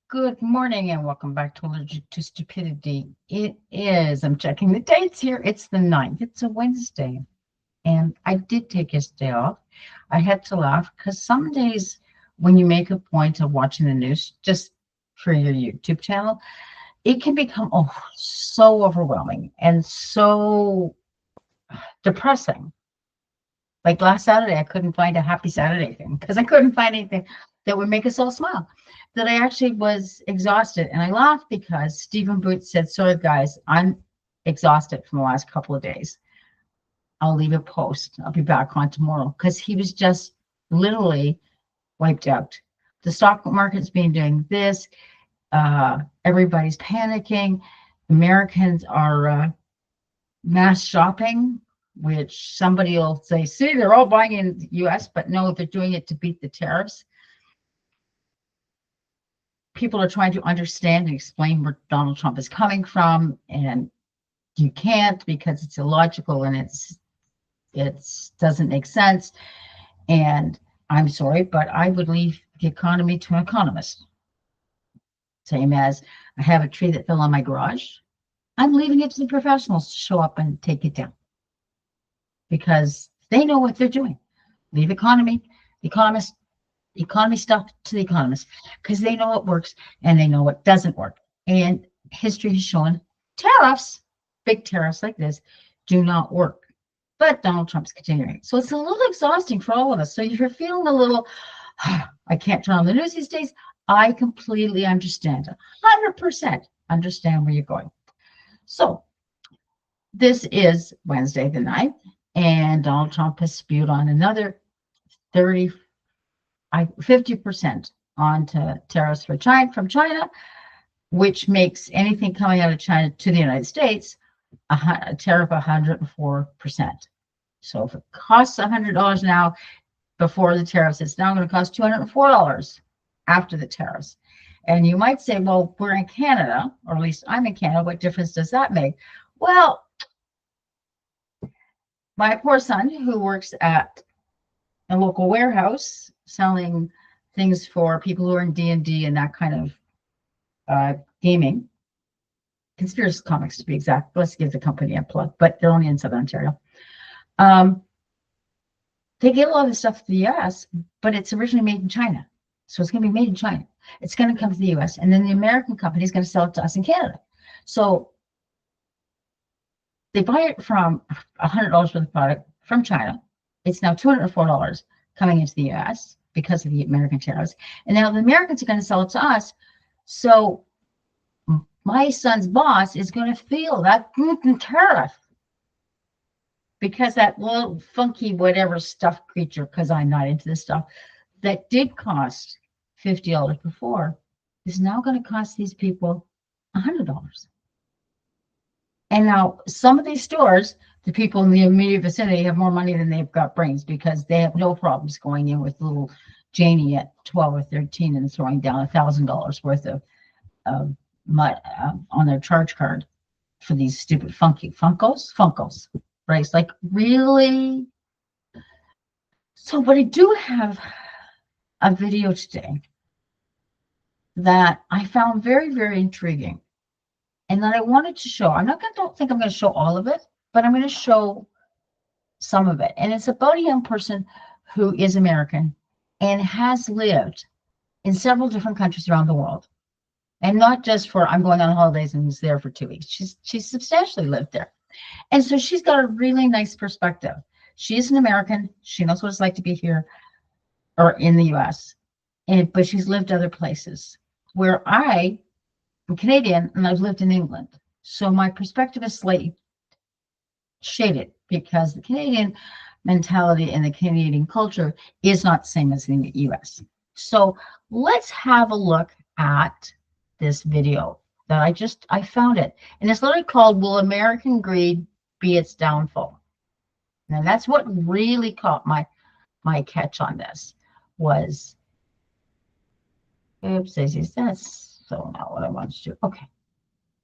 Good morning and welcome back to Allergic to Stupidity. I'm checking the dates here. It's the 9th. It's a Wednesday. And I did take yesterday off. I had to laugh because some days when you make a point of watching the news, just for your YouTube channel, it can become so overwhelming and so depressing. Like last Saturday, I couldn't find a happy Saturday thing because I couldn't find anything that would make us all smile. That I actually was exhausted. And I laughed because Stephen Booth said, sorry, guys, I'm exhausted from the last couple of days. I'll leave a post. I'll be back on tomorrow because he was just literally wiped out. The stock market's been doing this. Everybody's panicking. Americans are mass shopping, which somebody will say, see, they're all buying in the US, but no, they're doing it to beat the tariffs. People are trying to understand and explain where Donald Trump is coming from, and you can't because it's illogical and it doesn't make sense. And I'm sorry, but I would leave the economy to an economist. Same as I have a tree that fell on my garage. I'm leaving it to the professionals to show up and take it down because they know what they're doing. Leave economy stuff to the economists because they know what works and they know what doesn't work. And history has shown tariffs, big tariffs like this, do not work. But Donald Trump's continuing. So it's a little exhausting for all of us. So if you're feeling a little, I can't turn on the news these days, I completely understand. 100% understand where you're going. So this is Wednesday the 9th, and Donald Trump has spewed on another 50% onto tariffs from China, which makes anything coming out of China to the United States a tariff of 104%. So if it costs $100 now before the tariffs, it's now going to cost $204 after the tariffs. And you might say, well, we're in Canada, or at least I'm in Canada. What difference does that make? Well, my poor son, who works at a local warehouse selling things for people who are in D&D and that kind of gaming, Conspiracy Comics to be exact. Let's give the company a plug, but they're only in Southern Ontario. They get a lot of the stuff to the US, but it's originally made in China. So it's going to be made in China. It's going to come to the US, and then the American company is going to sell it to us in Canada. So they buy it from $100 worth of product from China. It's now $204 coming into the US because of the American tariffs. And now the Americans are going to sell it to us. So my son's boss is going to feel that gluten tariff because that little funky whatever stuffed creature, because I'm not into this stuff, that did cost $50 before is now going to cost these people $100. And now some of these stores, the people in the immediate vicinity have more money than they've got brains because they have no problems going in with little Janie at 12 or 13 and throwing down $1,000 worth of mud on their charge card for these stupid funky Funkos, right? It's like, really? So, but I do have a video today that I found very, very intriguing and that I wanted to show. Don't think I'm going to show all of it, but I'm going to show some of it. And it's about a young person who is American and has lived in several different countries around the world. And not just for, I'm going on holidays and was there for 2 weeks. She's substantially lived there. And so she's got a really nice perspective. She's an American. She knows what it's like to be here or in the US. But she's lived other places where I'm Canadian and I've lived in England. So my perspective is slightly shaded because the Canadian mentality and the Canadian culture is not the same as in the US. So let's have a look at this video that I found it. And it's literally called, Will American Greed Be Its Downfall? And that's what really caught my catch on this was, oops, that's so not what I want to do. Okay.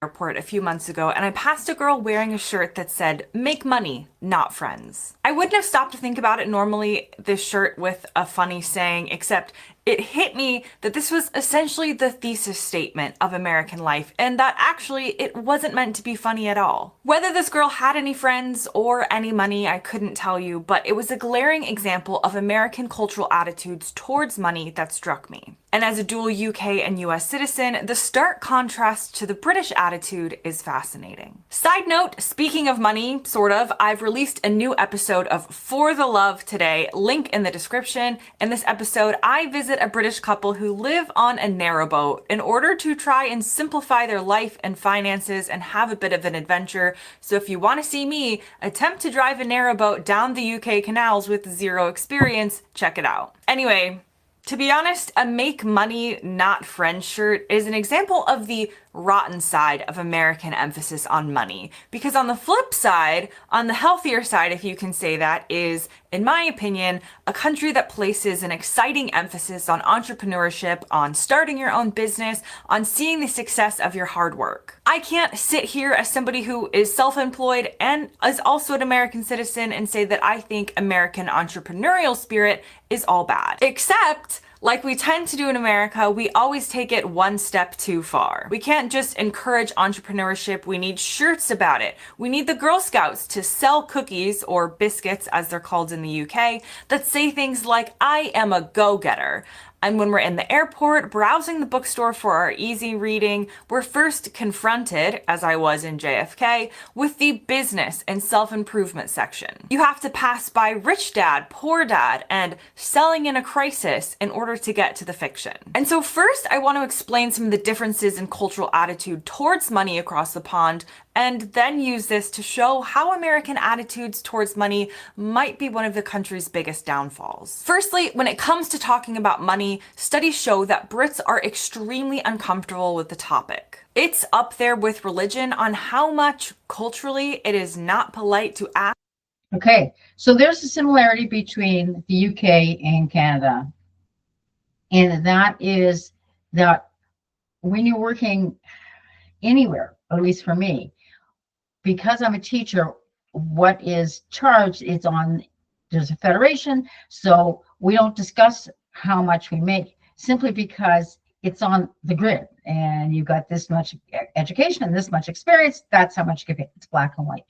Airport a few months ago, and I passed a girl wearing a shirt that said, "Make money, not friends. I wouldn't have stopped to think about it normally, this shirt with a funny saying, except it hit me that this was essentially the thesis statement of American life, and that actually it wasn't meant to be funny at all. Whether this girl had any friends or any money, I couldn't tell you, but it was a glaring example of American cultural attitudes towards money that struck me. And as a dual UK and US citizen, the stark contrast to the British attitude is fascinating. Side note, speaking of money, sort of, I've released a new episode of For the Love today, link in the description. In this episode, I visit a British couple who live on a narrowboat in order to try and simplify their life and finances and have a bit of an adventure. So if you want to see me attempt to drive a narrowboat down the UK canals with zero experience, check it out. Anyway, to be honest, a make money, not friends shirt is an example of the rotten side of American emphasis on money. Because on the flip side, on the healthier side, if you can say that, is, in my opinion, a country that places an exciting emphasis on entrepreneurship, on starting your own business, on seeing the success of your hard work. I can't sit here as somebody who is self-employed and is also an American citizen and say that I think American entrepreneurial spirit is all bad. Except, like we tend to do in America, we always take it one step too far. We can't just encourage entrepreneurship, we need shirts about it. We need the Girl Scouts to sell cookies, or biscuits as they're called in the UK, that say things like, I am a go-getter. And when we're in the airport, browsing the bookstore for our easy reading, we're first confronted, as I was in JFK, with the business and self-improvement section. You have to pass by Rich Dad, Poor Dad, and Selling in a Crisis in order to get to the fiction. And so first, I want to explain some of the differences in cultural attitude towards money across the pond, and then use this to show how American attitudes towards money might be one of the country's biggest downfalls. Firstly, when it comes to talking about money, studies show that Brits are extremely uncomfortable with the topic. It's up there with religion on how much culturally it is not polite to ask. Okay, so there's a similarity between the UK and Canada, and that is that when you're working anywhere, at least for me, because I'm a teacher, what is charged is on, there's a federation, so we don't discuss how much we make simply because it's on the grid and you've got this much education and this much experience, that's how much you get paid. It's black and white.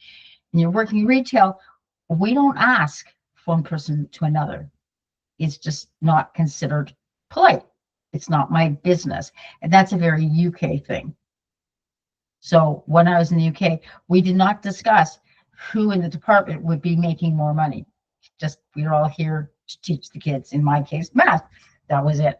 And you're working retail, we don't ask one person to another. It's just not considered polite. It's not my business. And that's a very UK thing. So when I was in the UK, we did not discuss who in the department would be making more money. Just, we were all here to teach the kids, in my case, math. That was it.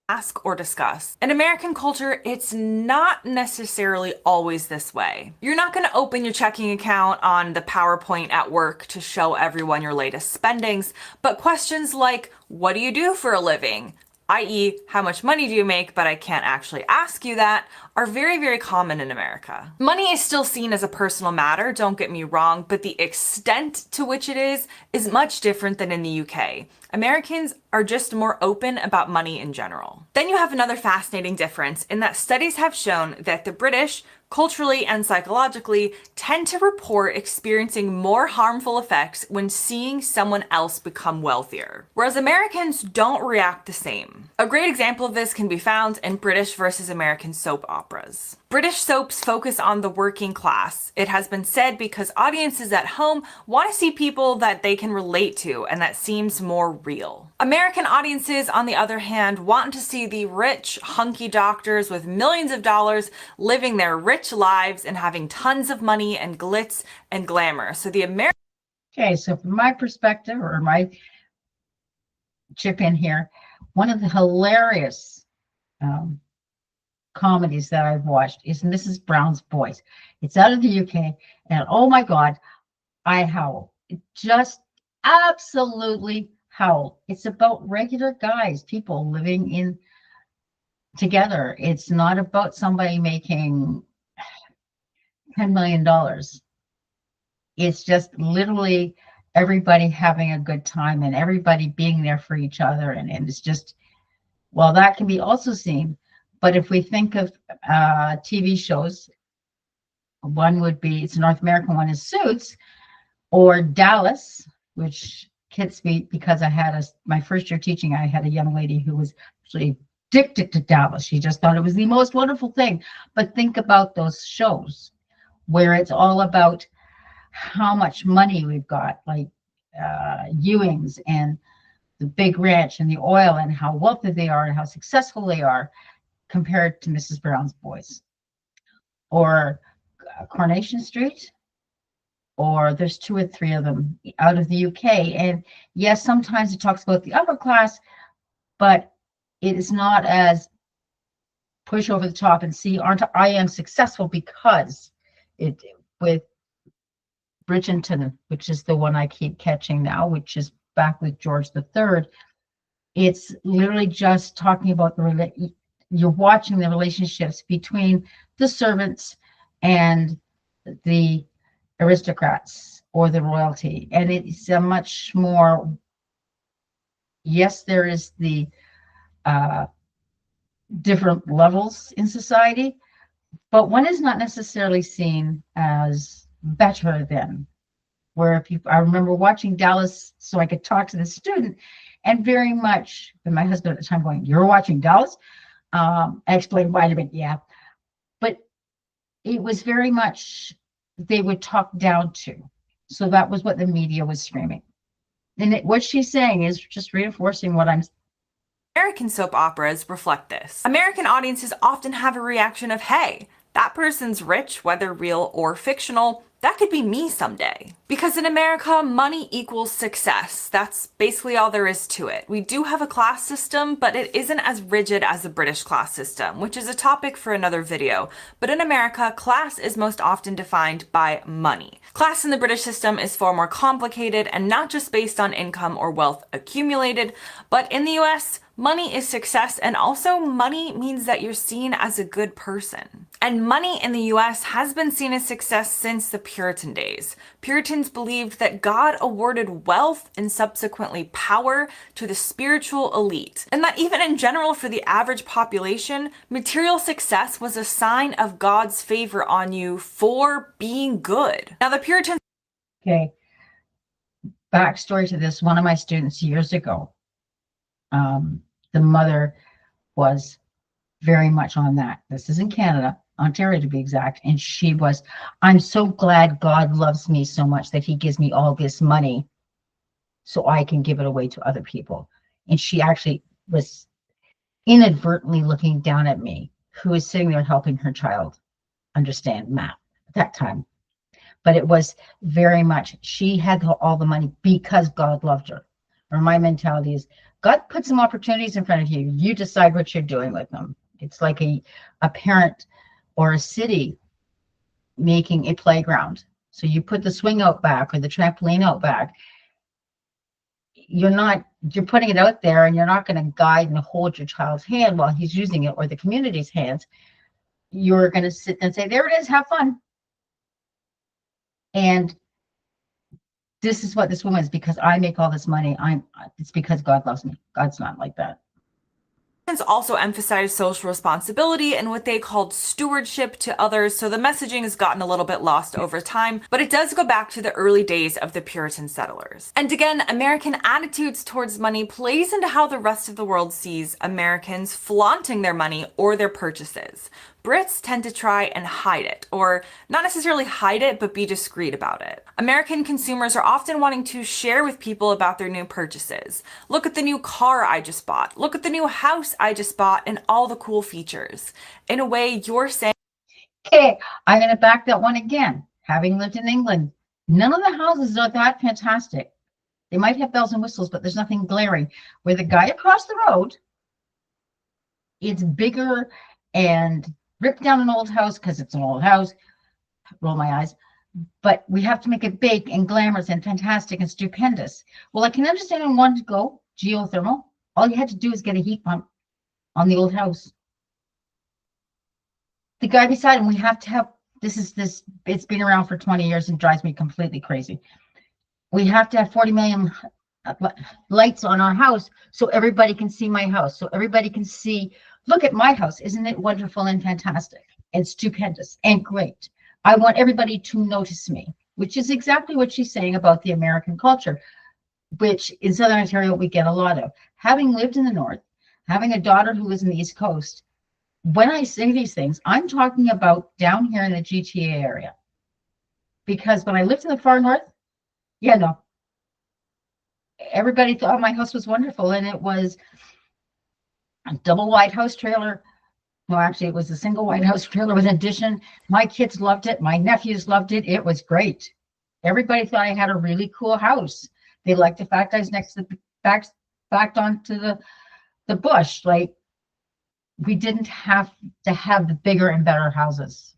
Ask or discuss. In American culture, it's not necessarily always this way. You're not going to open your checking account on the PowerPoint at work to show everyone your latest spendings, but questions like, what do you do for a living? i.e., how much money do you make, but I can't actually ask you that, are very, very common in America. Money is still seen as a personal matter, don't get me wrong, but the extent to which it is much different than in the UK. Americans are just more open about money in general. Then you have another fascinating difference in that studies have shown that the British, culturally and psychologically, tend to report experiencing more harmful effects when seeing someone else become wealthier, whereas Americans don't react the same. A great example of this can be found in British versus American soap operas. British soaps focus on the working class. It has been said because audiences at home want to see people that they can relate to and that seems more real. American audiences, on the other hand, want to see the rich, hunky doctors with millions of dollars living their rich lives and having tons of money and glitz and glamour. So the American... Okay, so from my perspective, or my chip in here, one of the hilarious comedies that I've watched is Mrs. Brown's Boys. It's out of the UK, and oh my God, I howl. It just absolutely howl. It's about regular guys, people living in together. It's not about somebody making $10 million. It's just literally everybody having a good time and everybody being there for each other. And it's just, well, that can be also seen. But if we think of TV shows, One would be, it's a North American one, is Suits, or Dallas, which hits me because I had my first year teaching, I had a young lady who was actually addicted to Dallas. She just thought it was the most wonderful thing. But think about those shows where it's all about how much money we've got, like Ewing's and the big ranch and the oil, and how wealthy they are and how successful they are compared to Mrs. Brown's Boys, or Coronation Street, or there's 2 or 3 of them out of the UK. And yes, sometimes it talks about the upper class, but it is not as push over the top and see, I am successful because it, with Bridgerton, which is the one I keep catching now, which is back with George III. It's literally just talking about you're watching the relationships between the servants and the aristocrats or the royalty. And it's a much more, yes, there is the different levels in society, but one is not necessarily seen as better than. Where people, I remember watching Dallas so I could talk to the student, and very much, and my husband at the time going, "You're watching Dallas?" I explained why, but yeah, but it was very much they would talk down to. So that was what the media was screaming, and what she's saying is just reinforcing what I'm. American soap operas reflect this. American audiences often have a reaction of, hey, that person's rich, whether real or fictional. That could be me someday. Because in America, money equals success. That's basically all there is to it. We do have a class system, but it isn't as rigid as the British class system, which is a topic for another video. But in America, class is most often defined by money. Class in the British system is far more complicated and not just based on income or wealth accumulated, but in the US, money is success, and also money means that you're seen as a good person. And money in the US has been seen as success since the Puritan days. Puritans believed that God awarded wealth and subsequently power to the spiritual elite, and that even in general for the average population, material success was a sign of God's favor on you for being good. Now the Puritans... Okay, backstory to this, one of my students years ago, the mother was very much on that. This is in Canada, Ontario to be exact. And she was, I'm so glad God loves me so much that he gives me all this money so I can give it away to other people. And she actually was inadvertently looking down at me, who was sitting there helping her child understand math at that time. But it was very much, she had all the money because God loved her. Or my mentality is, God put some opportunities in front of you. You decide what you're doing with them. It's like a parent or a city making a playground. So you put the swing out back or the trampoline out back. You're putting it out there, and you're not going to guide and hold your child's hand while he's using it, or the community's hands. You're going to sit and say, there it is, have fun. And this is what this woman is, because I make all this money. It's because God loves me. God's not like that. Also emphasize social responsibility and what they called stewardship to others, so the messaging has gotten a little bit lost over time, but it does go back to the early days of the Puritan settlers. And again, American attitudes towards money plays into how the rest of the world sees Americans flaunting their money or their purchases. Brits tend to try and hide it, or not necessarily hide it, but be discreet about it. American consumers are often wanting to share with people about their new purchases. Look at the new car I just bought. Look at the new house I just bought and all the cool features. In a way, you're saying... Okay, I'm going to back that one again. Having lived in England, none of the houses are that fantastic. They might have bells and whistles, but there's nothing glaring. Where the guy across the road, it's bigger and ripped down an old house because it's an old house. Roll my eyes. But we have to make it big and glamorous and fantastic and stupendous. Well, I can understand in one to go geothermal. All you had to do is get a heat pump on the old house. The guy beside him, we have to have, it's been around for 20 years and drives me completely crazy. We have to have 40 million lights on our house so everybody can see my house. So everybody can see, look at my house. Isn't it wonderful and fantastic and stupendous and great? I want everybody to notice me, which is exactly what she's saying about the American culture, which in Southern Ontario we get a lot of. Having lived in the North, having a daughter who lives in the East Coast, when I say these things, I'm talking about down here in the GTA area. Because when I lived in the far North, yeah, no, everybody thought my house was wonderful, and it was a double wide house trailer. Well, actually, it was a single white house trailer with an addition. My kids loved it. My nephews loved it. It was great. Everybody thought I had a really cool house. They liked the fact I was next to the backed onto the bush. Like, we didn't have to have the bigger and better houses.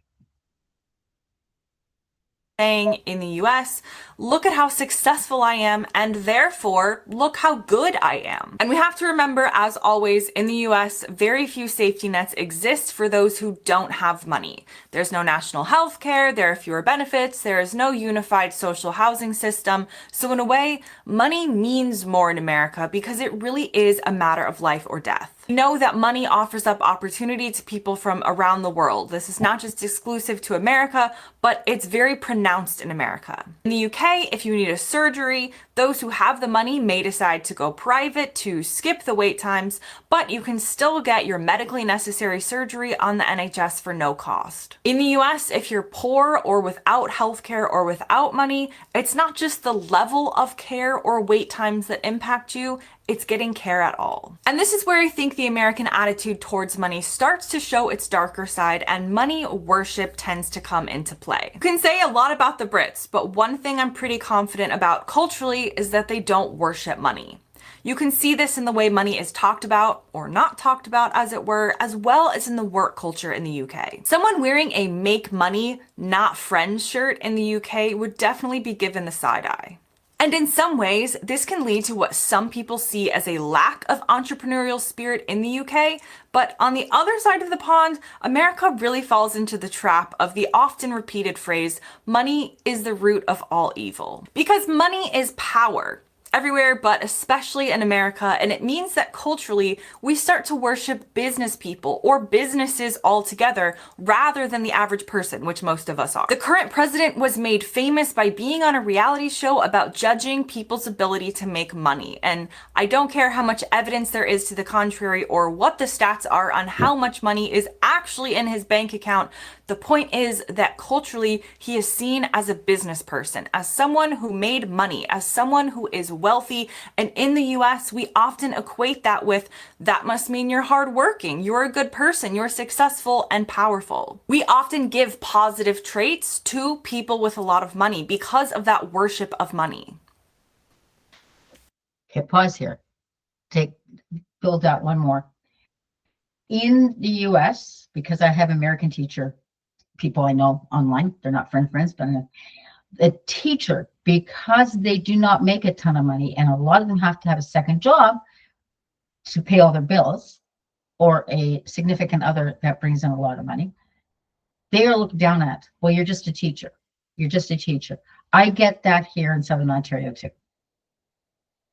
Saying in the US, look at how successful I am, and therefore look how good I am. And we have to remember, as always, in the US, very few safety nets exist for those who don't have money. There's no national health care, there are fewer benefits, there is no unified social housing system. So in a way, money means more in America because it really is a matter of life or death. We know that money offers up opportunity to people from around the world. This is not just exclusive to America, but it's very pronounced in America. In the UK, if you need a surgery, those who have the money may decide to go private to skip the wait times, but you can still get your medically necessary surgery on the NHS for no cost. In the US, if you're poor or without healthcare or without money, it's not just the level of care or wait times that impact you, it's getting care at all. And this is where I think the American attitude towards money starts to show its darker side, and money worship tends to come into play. You can say a lot about the Brits, but one thing I'm pretty confident about culturally is that they don't worship money. You can see this in the way money is talked about, or not talked about as it were, as well as in the work culture in the UK. Someone wearing a make money, not friends shirt in the UK would definitely be given the side eye. And in some ways, this can lead to what some people see as a lack of entrepreneurial spirit in the UK, but on the other side of the pond, America really falls into the trap of the often repeated phrase, money is the root of all evil. Because money is power. Everywhere, but especially in America, and it means that culturally we start to worship business people or businesses altogether rather than the average person, which most of us are. The current president was made famous by being on a reality show about judging people's ability to make money, and I don't care how much evidence there is to the contrary or what the stats are on how much money is actually in his bank account. The point is that culturally he is seen as a business person, as someone who made money, as someone who is wealthy. And in the US, we often equate that with, that must mean you're hardworking, you're a good person, you're successful and powerful. We often give positive traits to people with a lot of money because of that worship of money. Okay, pause here. Build out one more. In the US, because I have American teacher people I know online, they're not friends, but a teacher, because they do not make a ton of money, and a lot of them have to have a second job to pay all their bills, or a significant other that brings in a lot of money, they are looked down at. Well, you're just a teacher. You're just a teacher. I get that here in Southern Ontario too.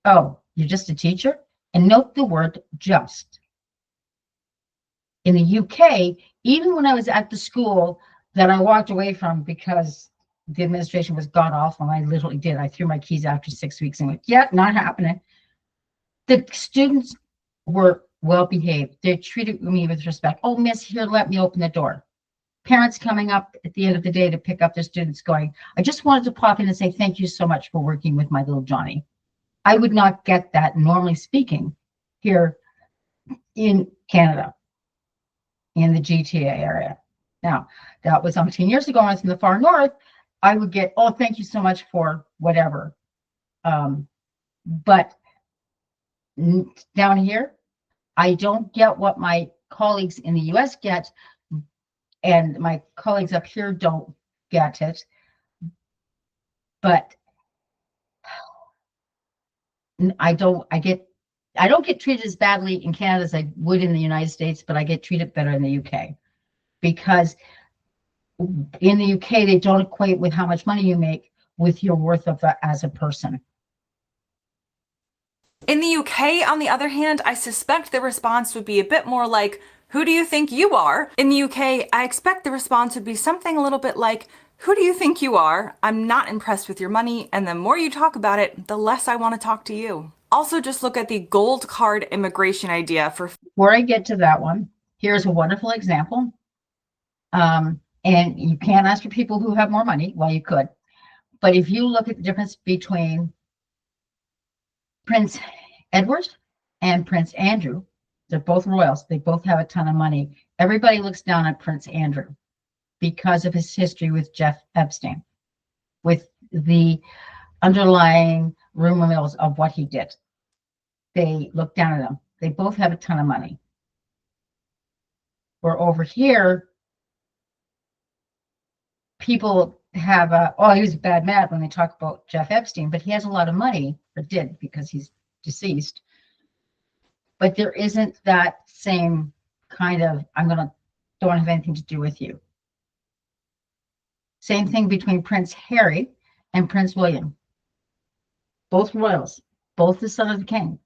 Oh, you're just a teacher? And note the word just. In the UK, even when I was at the school that I walked away from because the administration was god awful, and I literally did. I threw my keys after 6 weeks and went, yeah, not happening. The students were well behaved. They treated me with respect. Oh, miss, here, let me open the door. Parents coming up at the end of the day to pick up their students going, I just wanted to pop in and say thank you so much for working with my little Johnny. I would not get that, normally speaking, here in Canada, in the GTA area. Now, that was 10 years ago. I was in the far north. I would get, oh, thank you so much for whatever. But down here, I don't get what my colleagues in the US get, and my colleagues up here don't get it. But I don't get treated as badly in Canada as I would in the United States, but I get treated better in the UK, because in the UK, they don't equate with how much money you make with your worth as a person. In the UK, on the other hand, I suspect the response would be a bit more like, who do you think you are? In the UK, I expect the response would be something a little bit like, who do you think you are? I'm not impressed with your money, and the more you talk about it, the less I want to talk to you. Also, just look at the gold card immigration idea for. Before I get to that one, here's a wonderful example. And you can't ask for people who have more money. Well, you could. But if you look at the difference between Prince Edward and Prince Andrew, they're both royals. They both have a ton of money. Everybody looks down on Prince Andrew because of his history with Jeff Epstein, with the underlying rumor mills of what he did. They look down at him. They both have a ton of money. We're over here, people have oh, he was a bad man when they talk about Jeff Epstein, but he has a lot of money, or did, because he's deceased. But there isn't that same kind of, don't have anything to do with you. Same thing between Prince Harry and Prince William. Both royals, both the son of the king.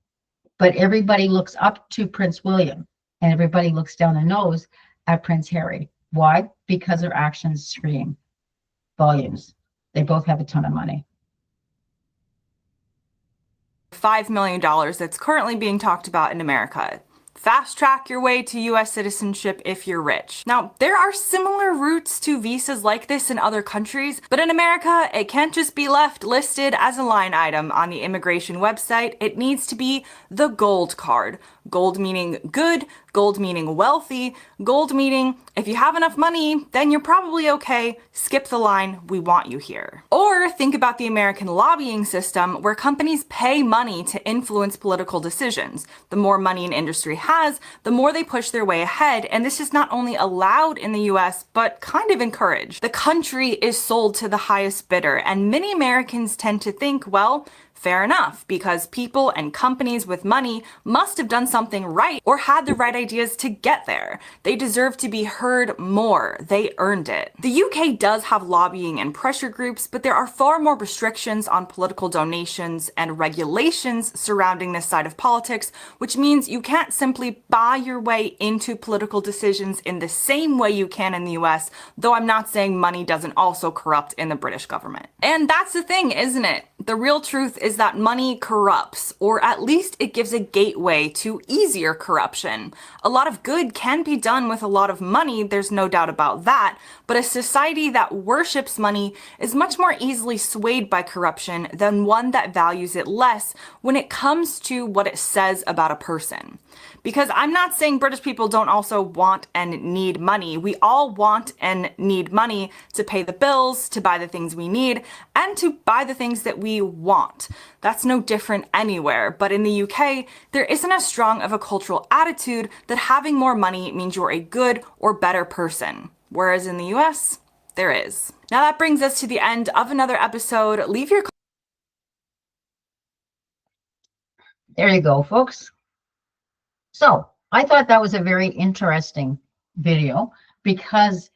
But everybody looks up to Prince William, and everybody looks down their nose at Prince Harry. Why? Because their actions scream volumes. They both have a ton of money. $5 million that's currently being talked about in America. Fast track your way to US citizenship if you're rich. Now, there are similar routes to visas like this in other countries, but in America, it can't just be left listed as a line item on the immigration website. It needs to be the gold card. Gold meaning good, gold meaning wealthy, gold meaning if you have enough money, then you're probably okay. Skip the line, we want you here. Or think about the American lobbying system where companies pay money to influence political decisions. The more money an industry has, the more they push their way ahead, and this is not only allowed in the US, but kind of encouraged. The country is sold to the highest bidder, and many Americans tend to think, well, fair enough, because people and companies with money must have done something right or had the right ideas to get there. They deserve to be heard more. They earned it. The UK does have lobbying and pressure groups, but there are far more restrictions on political donations and regulations surrounding this side of politics, which means you can't simply buy your way into political decisions in the same way you can in the US, though I'm not saying money doesn't also corrupt in the British government. And that's the thing, isn't it? The real truth is that money corrupts, or at least it gives a gateway to easier corruption. A lot of good can be done with a lot of money, there's no doubt about that, but a society that worships money is much more easily swayed by corruption than one that values it less when it comes to what it says about a person. Because I'm not saying British people don't also want and need money. We all want and need money to pay the bills, to buy the things we need, and to buy the things that we want. That's no different anywhere. But in the UK, there isn't as strong of a cultural attitude that having more money means you're a good or better person. Whereas in the US, there is. Now that brings us to the end of another episode. Leave your There you go, folks. So I thought that was a very interesting video because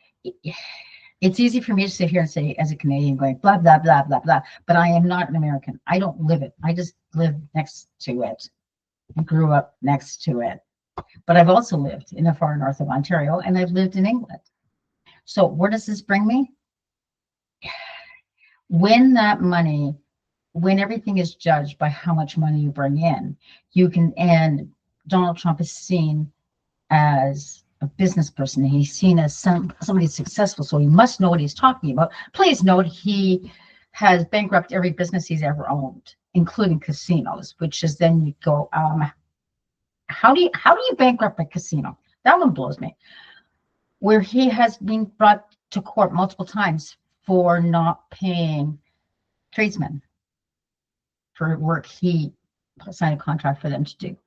it's easy for me to sit here and say, as a Canadian, going blah, blah, blah, blah, blah, but I am not an American. I don't live it. I just live next to it. I grew up next to it. But I've also lived in the far north of Ontario, and I've lived in England. So where does this bring me? When that money, when everything is judged by how much money you bring in, you can, and Donald Trump is seen as a business person. He's seen as somebody successful, so he must know what he's talking about. Please note he has bankrupted every business he's ever owned, including casinos, which is then you go, how do you bankrupt a casino? That one blows me. Where he has been brought to court multiple times for not paying tradesmen for work he signed a contract for them to do.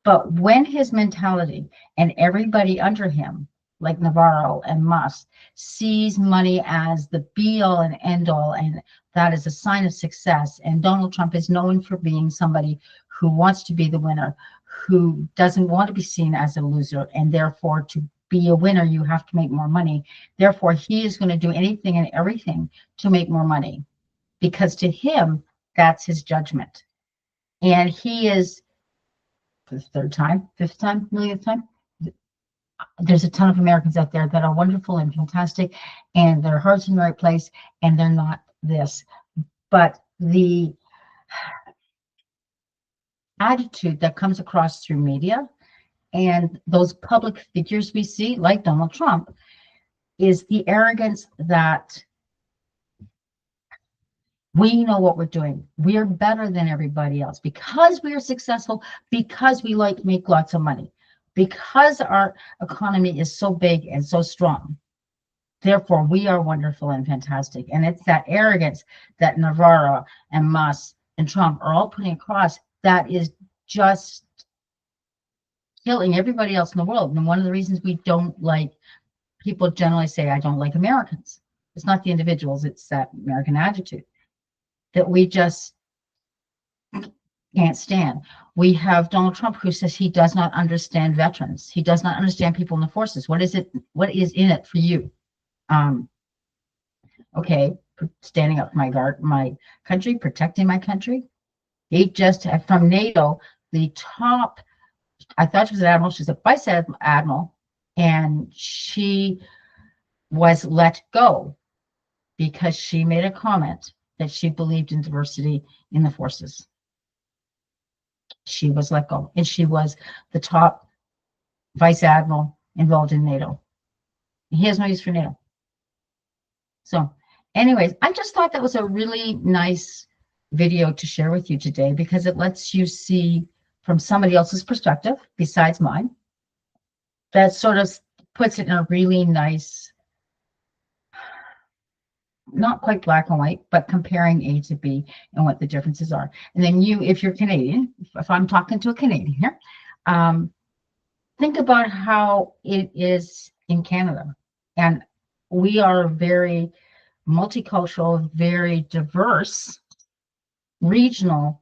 But when his mentality and everybody under him, like Navarro and Musk, sees money as the be-all and end-all, and that is a sign of success, and Donald Trump is known for being somebody who wants to be the winner, who doesn't want to be seen as a loser, and therefore to be a winner, you have to make more money. Therefore, he is going to do anything and everything to make more money, because to him, that's his judgment. And he is, for the third time, fifth time, millionth time, there's a ton of Americans out there that are wonderful and fantastic, and their heart's in the right place, and they're not this. But the attitude that comes across through media and those public figures we see, like Donald Trump, is the arrogance that we know what we're doing. We are better than everybody else because we are successful, because we like make lots of money, because our economy is so big and so strong. Therefore, we are wonderful and fantastic. And it's that arrogance that Navarro and Musk and Trump are all putting across that is just killing everybody else in the world. And one of the reasons we don't like, people generally say, I don't like Americans. It's not the individuals, it's that American attitude that we just can't stand. We have Donald Trump who says he does not understand veterans. He does not understand people in the forces. What is it? What is in it for you? Okay, standing up for my country, protecting my country. He just, from NATO, the top, I thought she was an admiral, she's a vice admiral, and she was let go because she made a comment that she believed in diversity in the forces. She was let go, and she was the top vice admiral involved in NATO. He has no use for NATO. So anyways, I just thought that was a really nice video to share with you today because it lets you see from somebody else's perspective besides mine. That sort of puts it in a really nice, not quite black and white, but comparing A to B and what the differences are. And then you, if you're Canadian, if I'm talking to a Canadian here, think about how it is in Canada. And we are very multicultural, very diverse, regional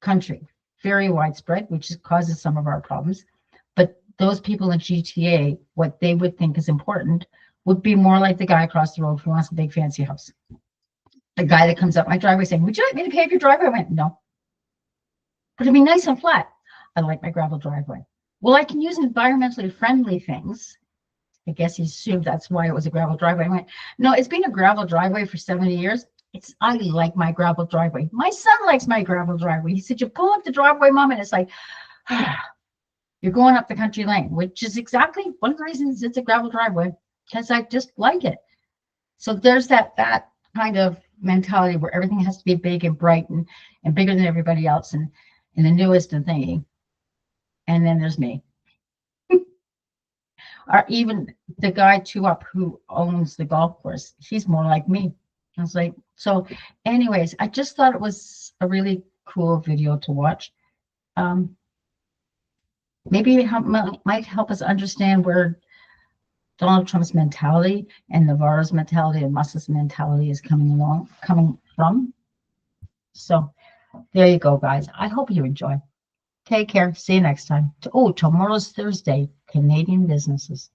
country, very widespread, which causes some of our problems. But those people in GTA, what they would think is important would be more like the guy across the road who wants a big fancy house. The guy that comes up my driveway saying, would you like me to pave your driveway? I went, no. But it'd be nice and flat. I like my gravel driveway. Well, I can use environmentally friendly things. I guess he assumed that's why it was a gravel driveway. I went, no, it's been a gravel driveway for 70 years. I like my gravel driveway. My son likes my gravel driveway. He said, you pull up the driveway, Mom, and it's like, you're going up the country lane, which is exactly one of the reasons it's a gravel driveway, because I just like it. So there's that kind of mentality where everything has to be big and bright and bigger than everybody else and the newest and thingy. And then there's me. Or even the guy two up who owns the golf course, he's more like me. I was like, so anyways, I just thought it was a really cool video to watch. Maybe it might help us understand where Donald Trump's mentality and Navarro's mentality and Musk's mentality is coming from. So there you go, guys. I hope you enjoy. Take care. See you next time. Oh, tomorrow's Thursday, Canadian businesses.